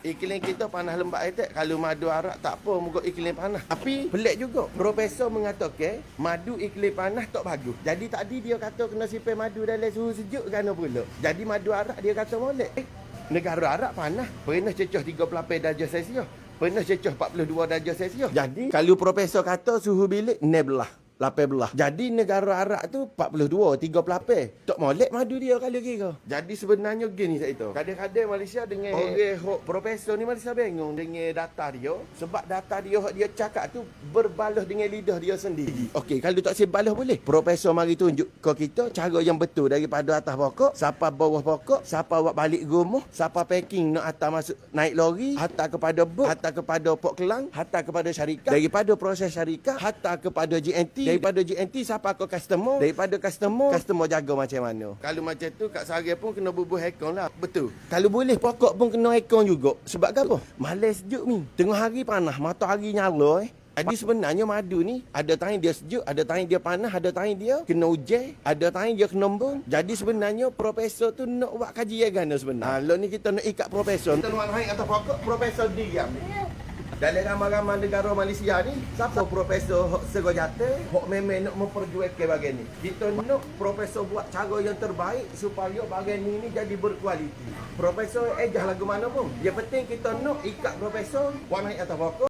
Iklim kita panas lembap etek. Kalau madu arak tak apa, muka iklim panas. Tapi pelik juga. Profesor mengatakan madu iklim panas tak bagus. Jadi tadi dia kata kena simpan madu dalam suhu sejuk kan pula. Jadi madu arak dia kata molek. Negara Arab panas. Pernah cecah 38 darjah Celsius. Pernah cecah 42 darjah Celsius. Jadi kalau profesor kata suhu bilik 16. 18. Jadi negara Arab tu 42, 38. Tak molek madu dia kalau kira. Jadi sebenarnya gini saya tu. Kadang-kadang Malaysia dengan orang profesor ni Malaysia bingung dengan data dia. Sebab data dia dia cakap tu berbalah dengan lidah dia sendiri. Okey, kalau tak sebalah boleh. Profesor mari tunjuk ke kita cara yang betul daripada atas pokok, siapa bawah pokok, siapa buat balik rumah, siapa packing nak hantar masuk naik lori, hantar kepada bot, hantar kepada pok kelang, hantar kepada syarikat, daripada proses syarikat, hantar kepada GNT, daripada GNT siapa ke customer, daripada customer jaga macam mana. Kalau macam tu kat Sarai pun kena bubuh aircon lah. Betul. Kalau boleh pokok pun kena aircon juga. Sebab apa? Malas sejuk ni. Tengah hari panas, matahari nyala Jadi sebenarnya madu ni ada time dia sejuk, ada time dia panas, ada time dia kena hujan, ada time dia kena embun. Jadi sebenarnya profesor tu nak buat kajian gana sebenarnya. Lalu ni kita nak ikat profesor. Kita nak naik atas pokok, profesor diam. Dalam ramai-ramai negara Malaysia ni, siapa profesor segojate, hok memang nak memperjuangkan bagian ni. Kita nak profesor buat cara yang terbaik supaya bagian ni jadi berkualiti. Profesor ejah lagu mana pun. Yang penting kita nak ikat profesor, buat naik atas pokok.